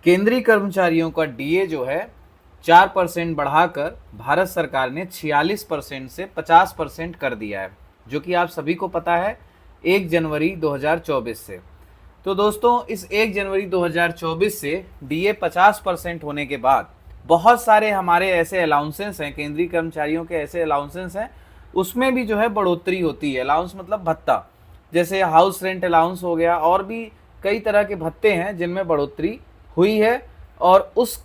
केंद्रीय कर्मचारियों का डीए जो है 4% बढ़ाकर भारत सरकार ने 46% से 50% कर दिया है, जो कि आप सभी को पता है 1 जनवरी 2024 से। तो दोस्तों इस 1 जनवरी 2024 से डीए 50% होने के बाद बहुत सारे हमारे ऐसे अलाउंसेंस हैं, केंद्रीय कर्मचारियों के ऐसे अलाउंसेंस हैं, उसमें भी जो है बढ़ोतरी होती है। अलाउंस मतलब भत्ता, जैसे हाउस रेंट अलाउंस हो गया, और भी कई तरह के भत्ते हैं जिनमें बढ़ोतरी हुई है। और उस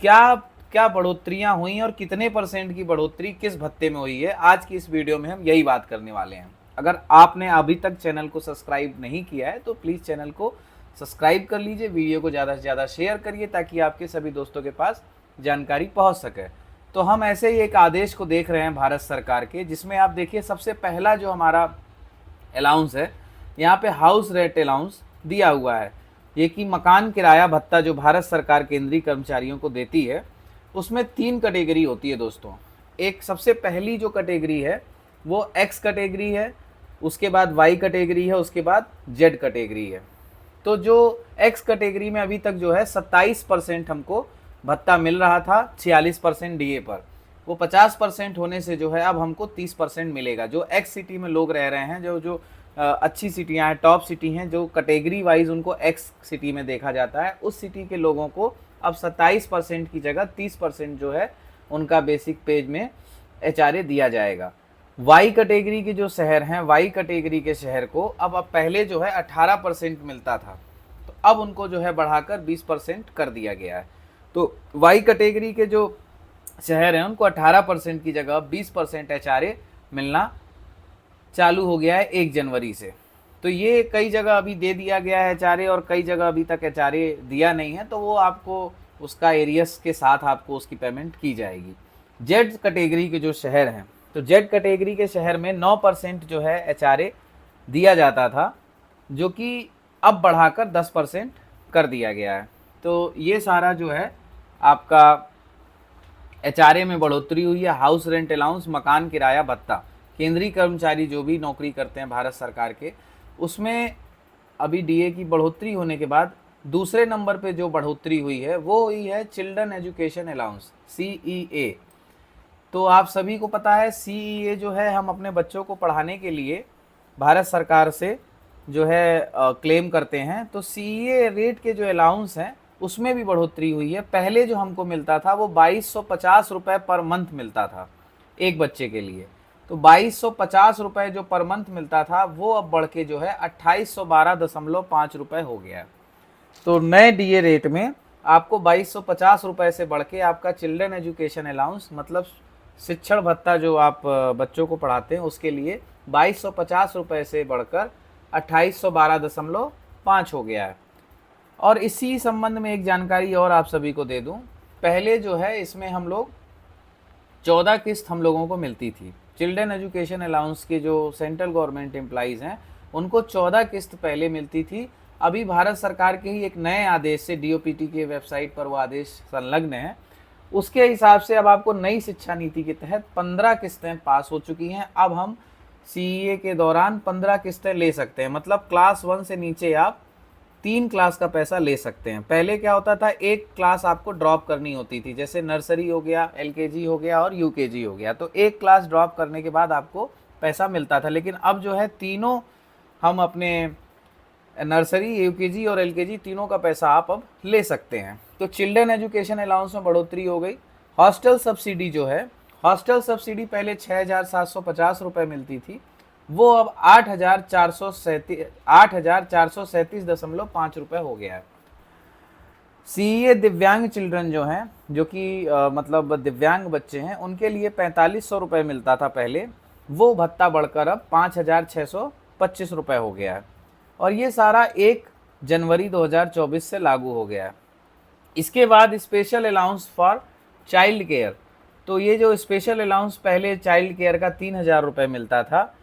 क्या क्या बढ़ोतरियां हुई और कितने परसेंट की बढ़ोतरी किस भत्ते में हुई है, आज की इस वीडियो में हम यही बात करने वाले हैं। अगर आपने अभी तक चैनल को सब्सक्राइब नहीं किया है तो प्लीज़ चैनल को सब्सक्राइब कर लीजिए, वीडियो को ज़्यादा से ज़्यादा शेयर करिए ताकि आपके सभी दोस्तों के पास जानकारी पहुंच सके। तो हम ऐसे ही एक आदेश को देख रहे हैं भारत सरकार के, जिसमें आप देखिए सबसे पहला जो हमारा अलाउंस है, यहाँ पे हाउस रेंट अलाउंस दिया हुआ है। ये कि मकान किराया भत्ता जो भारत सरकार केंद्रीय कर्मचारियों को देती है, उसमें 3 कैटेगरी होती है दोस्तों। एक सबसे पहली जो कैटेगरी है वो एक्स कैटेगरी है, उसके बाद वाई कैटेगरी है, उसके बाद जेड कैटेगरी है। तो जो एक्स कैटेगरी में अभी तक जो है 27% हमको भत्ता मिल रहा था 46% डीए पर, वो 50% होने से जो है अब हमको 30% मिलेगा। जो एक्स सिटी में लोग रह रहे हैं, जो जो अच्छी सिटियां हैं, टॉप सिटी हैं, जो कैटेगरी वाइज उनको एक्स सिटी में देखा जाता है, उस सिटी के लोगों को अब 27% की जगह 30% जो है उनका बेसिक पेज में एचआरए दिया जाएगा। वाई कैटेगरी के जो शहर हैं, वाई कैटेगरी के शहर को अब पहले जो है 18% मिलता था, तो अब उनको जो है बढ़ाकर 20% कर दिया गया है। तो वाई कैटेगरी के जो शहर हैं उनको 18% की जगह 20% एचआरए मिलना चालू हो गया है 1 जनवरी से। तो ये कई जगह अभी दे दिया गया है एचआरए, और कई जगह अभी तक एचआरए दिया नहीं है, तो वो आपको उसका एरियस के साथ आपको उसकी पेमेंट की जाएगी। जेड कैटेगरी के जो शहर हैं, तो जेड कैटेगरी के शहर में 9% जो है एचआरए दिया जाता था, जो कि अब बढ़ाकर 10% कर दिया गया है। तो ये सारा जो है आपका एचआरए में बढ़ोतरी हुई है। हाउस रेंट अलाउंस, मकान किराया भत्ता, केंद्रीय कर्मचारी जो भी नौकरी करते हैं भारत सरकार के, उसमें अभी डीए की बढ़ोतरी होने के बाद दूसरे नंबर पे जो बढ़ोतरी हुई है वो हुई है चिल्ड्रन एजुकेशन अलाउंस, सीईए। तो आप सभी को पता है सीईए जो है, हम अपने बच्चों को पढ़ाने के लिए भारत सरकार से जो है क्लेम करते हैं। तो सीईए रेट के जो अलाउंस हैं उसमें भी बढ़ोतरी हुई है। पहले जो हमको मिलता था वो 2250 रुपये पर मंथ मिलता था एक बच्चे के लिए। तो 2250 रुपये जो पर मंथ मिलता था वो अब बढ़ के जो है 2812.5 रुपये हो गया है। तो नए डीए रेट में आपको 2250 रुपये से बढ़ के आपका चिल्ड्रन एजुकेशन अलाउंस, मतलब शिक्षण भत्ता जो आप बच्चों को पढ़ाते हैं उसके लिए 2250 रुपये से बढ़कर 2812.5 हो गया है। और इसी संबंध में एक जानकारी और आप सभी को दे दूं, पहले जो है इसमें हम लोग 14 किस्त हम लोगों को मिलती थी। चिल्ड्रन एजुकेशन अलाउंस के जो सेंट्रल गवर्नमेंट एम्प्लॉइज हैं उनको 14 किस्त पहले मिलती थी। अभी भारत सरकार के ही एक नए आदेश से, डीओपीटी के वेबसाइट पर वो आदेश संलग्न है, उसके हिसाब से अब आपको नई शिक्षा नीति के तहत 15 किस्तें पास हो चुकी हैं। अब हम सीईए के दौरान 15 किस्तें ले सकते हैं, मतलब क्लास 1 से नीचे आप 3 क्लास का पैसा ले सकते हैं। पहले क्या होता था, एक क्लास आपको ड्रॉप करनी होती थी, जैसे नर्सरी हो गया, एलकेजी हो गया और यूकेजी हो गया, तो एक क्लास ड्रॉप करने के बाद आपको पैसा मिलता था। लेकिन अब जो है तीनों हम अपने नर्सरी, यूकेजी और एलकेजी तीनों का पैसा आप अब ले सकते हैं। तो चिल्ड्रन एजुकेशन अलाउंस में बढ़ोतरी हो गई। हॉस्टल सब्सिडी जो है, हॉस्टल सब्सिडी पहले 6,750 रुपये मिलती थी, वो अब 8,437.5 रुपये हो गया है। सीए दिव्यांग चिल्ड्रन जो हैं, जो कि मतलब दिव्यांग बच्चे हैं, उनके लिए 4500 रुपये मिलता था पहले, वो भत्ता बढ़कर अब 5,625 रुपये हो गया है। और ये सारा 1 जनवरी 2024 से लागू हो गया है। इसके बाद special allowance for child care, तो ये जो स्पेशल अलाउंस पहले चाइल्ड केयर का 3,000 रुपये मिलता था,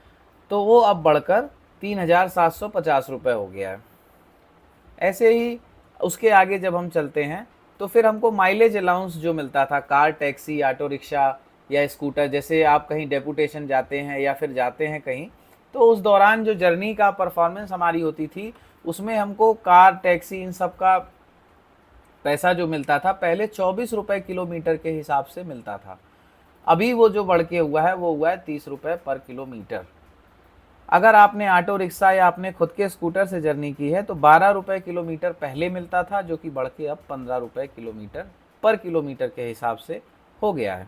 तो वो अब बढ़कर 3,750 रुपये हो गया है। ऐसे ही उसके आगे जब हम चलते हैं तो फिर हमको माइलेज अलाउंस जो मिलता था, कार, टैक्सी, ऑटो रिक्शा या स्कूटर, जैसे आप कहीं डेपुटेशन जाते हैं या फिर जाते हैं कहीं, तो उस दौरान जो जर्नी का परफॉर्मेंस हमारी होती थी उसमें हमको कार, टैक्सी, इन सब का पैसा जो मिलता था पहले 24 रुपए किलोमीटर के हिसाब से मिलता था। अभी वो जो बढ़ के हुआ है वो हुआ है 30 रुपए पर किलोमीटर। अगर आपने ऑटो रिक्शा या आपने खुद के स्कूटर से जर्नी की है तो 12 रुपए किलोमीटर पहले मिलता था, जो कि बढ़ के अब 15 रुपए किलोमीटर पर किलोमीटर के हिसाब से हो गया है।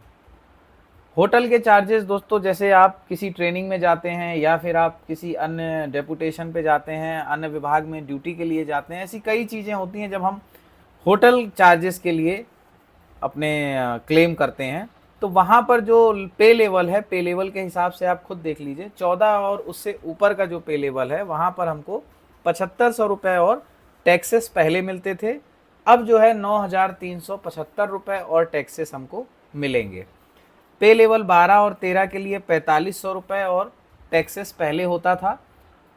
होटल के चार्जेस दोस्तों, जैसे आप किसी ट्रेनिंग में जाते हैं या फिर आप किसी अन्य डेपुटेशन पे जाते हैं, अन्य विभाग में ड्यूटी के लिए जाते हैं, ऐसी कई चीज़ें होती हैं जब हम होटल चार्जेस के लिए अपने क्लेम करते हैं, तो वहाँ पर जो पे लेवल है, पे लेवल के हिसाब से आप खुद देख लीजिए, 14 और उससे ऊपर का जो पे लेवल है वहाँ पर हमको 7500 रुपये और टैक्सेस पहले मिलते थे। अब जो है 9375 रुपये और टैक्सेस हमको मिलेंगे। पे लेवल 12 और 13 के लिए 4500 रुपये और टैक्सेस पहले होता था।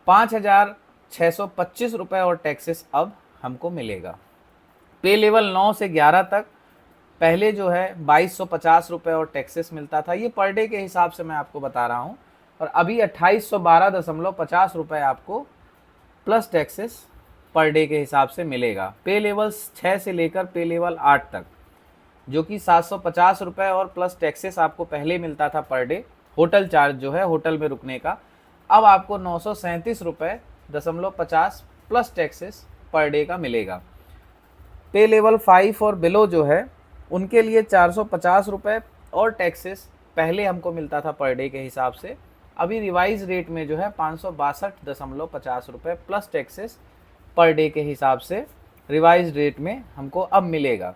5625 रुपये और टैक्सेस अब हमको मिलेगा। पे लेवल 9 से 11 तक पहले जो है 2250 रुपये और टैक्सेस मिलता था। ये पर डे के हिसाब से मैं आपको बता रहा हूँ। और अभी 2812.50 रुपये आपको प्लस टैक्सेस पर डे के हिसाब से मिलेगा। पे लेवल 6 से लेकर पे लेवल 8 तक, जो कि 750 रुपये और प्लस टैक्सेस आपको पहले मिलता था पर डे, होटल चार्ज जो है होटल में रुकने का, अब आपको 937.50 प्लस टैक्सेस पर डे का मिलेगा। पे लेवल 5 और बिलो जो है उनके लिए 450 रुपये और टैक्सेस पहले हमको मिलता था पर डे के हिसाब से, अभी रिवाइज रेट में जो है 562.50 रुपये प्लस टैक्सेस पर डे के हिसाब से रिवाइज रेट में हमको अब मिलेगा।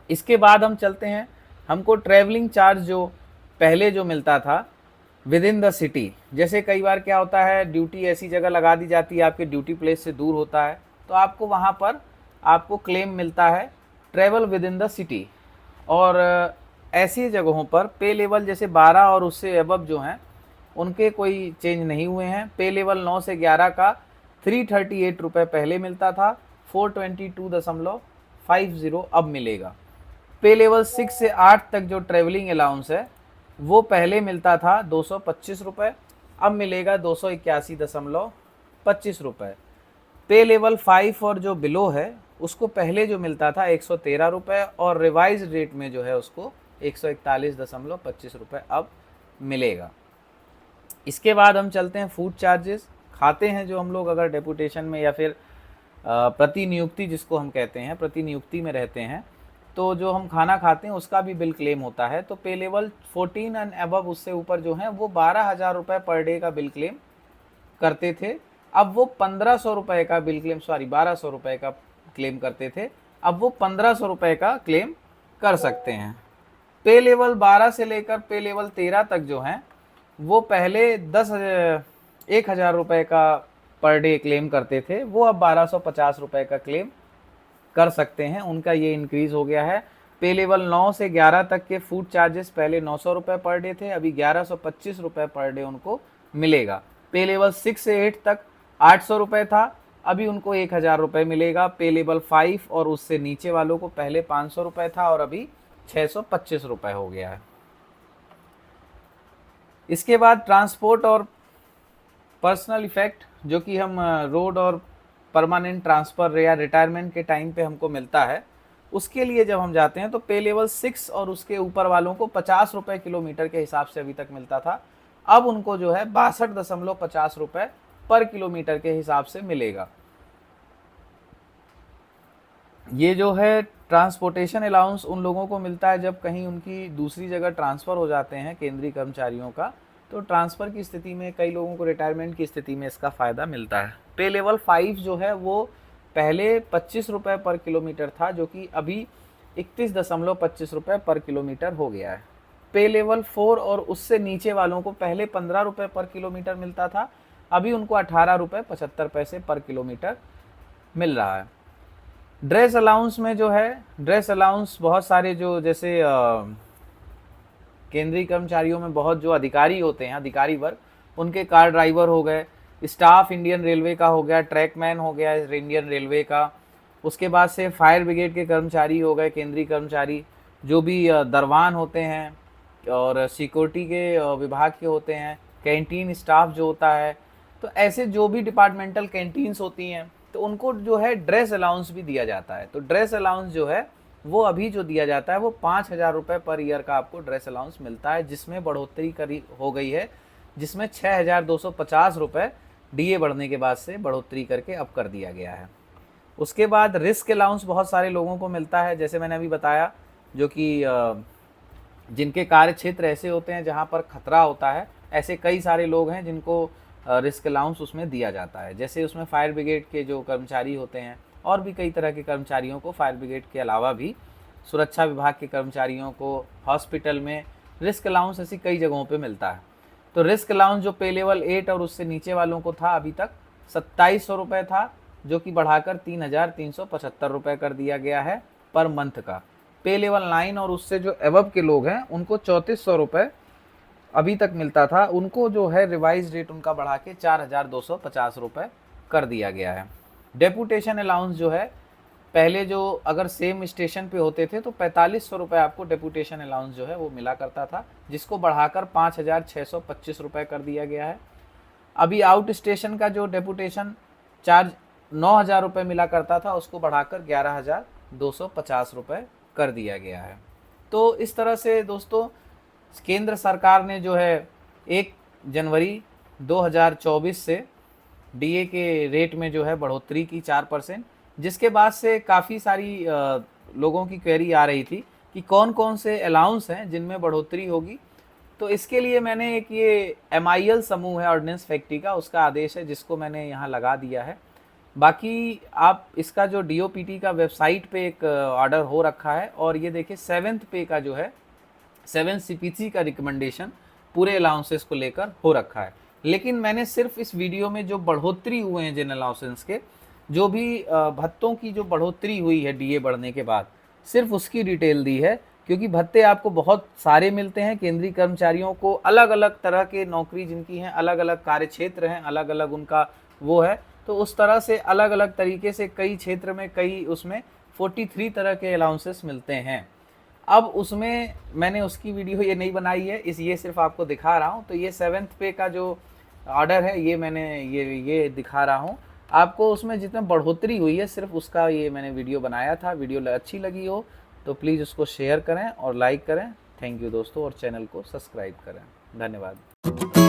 इसके बाद हम चलते हैं, हमको ट्रैवलिंग चार्ज जो पहले जो मिलता था विद इन द सिटी, जैसे कई बार क्या होता है ड्यूटी ऐसी जगह लगा दी जाती है आपके ड्यूटी प्लेस से दूर होता है, तो आपको वहाँ पर आपको क्लेम मिलता है travel with in the city. और ऐसी जगहों पर पे लेवल जैसे 12 और उससे अबव जो हैं उनके कोई चेंज नहीं हुए हैं। पे लेवल 9 से 11 का 338 रुपये पहले मिलता था, 422.50 अब मिलेगा। पे लेवल 6 से 8 तक जो ट्रैवलिंग अलाउंस है वो पहले मिलता था 225 रुपये, अब मिलेगा 281.25 रुपये। पे लेवल 5 और जो बिलो है उसको पहले जो मिलता था 113 रुपये और रिवाइज रेट में जो है उसको 141.25 रुपये अब मिलेगा। इसके बाद हम चलते हैं फूड चार्जेस। खाते हैं जो हम लोग अगर डेपुटेशन में या फिर प्रतिनियुक्ति जिसको हम कहते हैं, प्रतिनियुक्ति में रहते हैं, तो जो हम खाना खाते हैं उसका भी बिल क्लेम होता है। तो पे लेवल 14 एंड अबव उससे ऊपर जो है वो 12,000 रुपये पर डे का बिल क्लेम करते थे, अब वो 1500 रुपये का बिल क्लेम 1200 रुपये का क्लेम करते थे, अब वो 1500 रुपये का क्लेम कर सकते हैं। पे लेवल 12 से लेकर पे लेवल 13 तक जो हैं वो पहले 1,000 रुपये का पर डे क्लेम करते थे, वो अब 1250 रुपये का क्लेम कर सकते हैं, उनका ये इंक्रीज़ हो गया है। पे लेवल 9 से 11 तक के फूड चार्जेस पहले 900 रुपये पर डे थे, अभी 1125 रुपये पर डे उनको मिलेगा। पे लेवल 6 से 8 तक 800 रुपये था, अभी उनको 1,000 रुपये मिलेगा। पे लेवल 5 और उससे नीचे वालों को पहले 500 रुपये था और अभी 625 रुपये हो गया है। इसके बाद ट्रांसपोर्ट और पर्सनल इफेक्ट, जो कि हम रोड और परमानेंट ट्रांसफ़र या रिटायरमेंट के टाइम पे हमको मिलता है, उसके लिए जब हम जाते हैं तो पे लेवल 6 और उसके ऊपर वालों को 50 रुपये किलोमीटर के हिसाब से अभी तक मिलता था, अब उनको जो है 62.50 रुपये पर किलोमीटर के हिसाब से मिलेगा। ये जो है ट्रांसपोर्टेशन अलाउंस उन लोगों को मिलता है जब कहीं उनकी दूसरी जगह ट्रांसफ़र हो जाते हैं केंद्रीय कर्मचारियों का, तो ट्रांसफ़र की स्थिति में कई लोगों को रिटायरमेंट की स्थिति में इसका फ़ायदा मिलता है। पे लेवल 5 जो है वो पहले 25 रुपये पर किलोमीटर था, जो कि अभी 31.25 रुपये पर किलोमीटर हो गया है। पे लेवल 4 और उससे नीचे वालों को पहले 15 रुपये पर किलोमीटर मिलता था, अभी उनको 18 रुपये 75 पैसे पर किलोमीटर मिल रहा है। ड्रेस अलाउंस में जो है, ड्रेस अलाउंस बहुत सारे जो जैसे केंद्रीय कर्मचारियों में बहुत जो अधिकारी होते हैं, अधिकारी वर्ग, उनके कार ड्राइवर हो गए, स्टाफ इंडियन रेलवे का हो गया, ट्रैकमैन हो गया इंडियन रेलवे का, उसके बाद से फायर ब्रिगेड के कर्मचारी हो गए, केंद्रीय कर्मचारी, जो भी दरवान होते हैं और सिक्योरिटी के विभाग के होते हैं, कैंटीन स्टाफ जो होता है, तो ऐसे जो भी डिपार्टमेंटल कैंटीन्स होती हैं, तो उनको जो है ड्रेस अलाउंस भी दिया जाता है। तो ड्रेस अलाउंस जो है वो अभी जो दिया जाता है वो 5,000 रुपये पर ईयर का आपको ड्रेस अलाउंस मिलता है, जिसमें बढ़ोतरी करी हो गई है, जिसमें 6,250 रुपये डीए बढ़ने के बाद से बढ़ोतरी करके अब कर दिया गया है। उसके बाद रिस्क अलाउंस बहुत सारे लोगों को मिलता है, जैसे मैंने अभी बताया, जो कि जिनके कार्य क्षेत्र ऐसे होते हैं जहाँ पर खतरा होता है, ऐसे कई सारे लोग हैं जिनको रिस्क अलाउंस उसमें दिया जाता है। जैसे उसमें फायर ब्रिगेड के जो कर्मचारी होते हैं और भी कई तरह के कर्मचारियों को, फायर ब्रिगेड के अलावा भी सुरक्षा विभाग के कर्मचारियों को, हॉस्पिटल में रिस्क अलाउंस ऐसी कई जगहों पे मिलता है। तो रिस्क अलाउंस जो पे लेवल 8 और उससे नीचे वालों को था अभी तक 2700 रुपये था, जो कि बढ़ाकर 3,375 रुपये कर दिया गया है पर मंथ का। पे लेवल 9 और उससे जो एबव के लोग हैं उनको 3400 रुपये अभी तक मिलता था, उनको जो है रिवाइज रेट उनका बढ़ा के 4,250 रुपये कर दिया गया है। डेपुटेशन अलाउंस जो है, पहले जो अगर सेम स्टेशन पे होते थे तो 4500 रुपये आपको डेपुटेशन अलाउंस जो है वो मिला करता था, जिसको बढ़ाकर 5,625 रुपये कर दिया गया है। अभी आउट स्टेशन का जो डेपुटेशन चार्ज 9,000 रुपये मिला करता था, उसको बढ़ाकर 11,250 रुपये कर दिया गया है। तो इस तरह से दोस्तों केंद्र सरकार ने जो है 1 जनवरी 2024 से डीए के रेट में जो है बढ़ोतरी की 4%, जिसके बाद से काफ़ी सारी लोगों की क्वेरी आ रही थी कि कौन कौन से अलाउंस हैं जिनमें बढ़ोतरी होगी। तो इसके लिए मैंने एक ये MIL समूह है ऑर्डिनेंस फैक्ट्री का, उसका आदेश है जिसको मैंने यहाँ लगा दिया है। बाकी आप इसका जो DOPT का वेबसाइट पे एक ऑर्डर हो रखा है, और ये देखिए 7th पे का जो है 7 CPC का रिकमेंडेशन पूरे अलाउंसेस को लेकर हो रखा है। लेकिन मैंने सिर्फ इस वीडियो में जो बढ़ोतरी हुए हैं जिन अलाउंसेस के, जो भी भत्तों की जो बढ़ोतरी हुई है डीए बढ़ने के बाद, सिर्फ उसकी डिटेल दी है, क्योंकि भत्ते आपको बहुत सारे मिलते हैं। केंद्रीय कर्मचारियों को अलग अलग तरह के नौकरी जिनकी हैं, अलग अलग कार्य क्षेत्र हैं, अलग अलग उनका वो है, तो उस तरह से अलग अलग तरीके से कई क्षेत्र में कई उसमें 43 तरह के अलाउंसेस मिलते हैं। अब उसमें मैंने उसकी वीडियो ये नहीं बनाई है, ये सिर्फ आपको दिखा रहा हूँ। तो ये 7th पे का जो ऑर्डर है ये मैंने ये दिखा रहा हूँ आपको। उसमें जितना बढ़ोतरी हुई है सिर्फ उसका ये मैंने वीडियो बनाया था। वीडियो अच्छी लगी हो तो प्लीज़ उसको शेयर करें और लाइक करें। थैंक यू दोस्तों, और चैनल को सब्सक्राइब करें। धन्यवाद।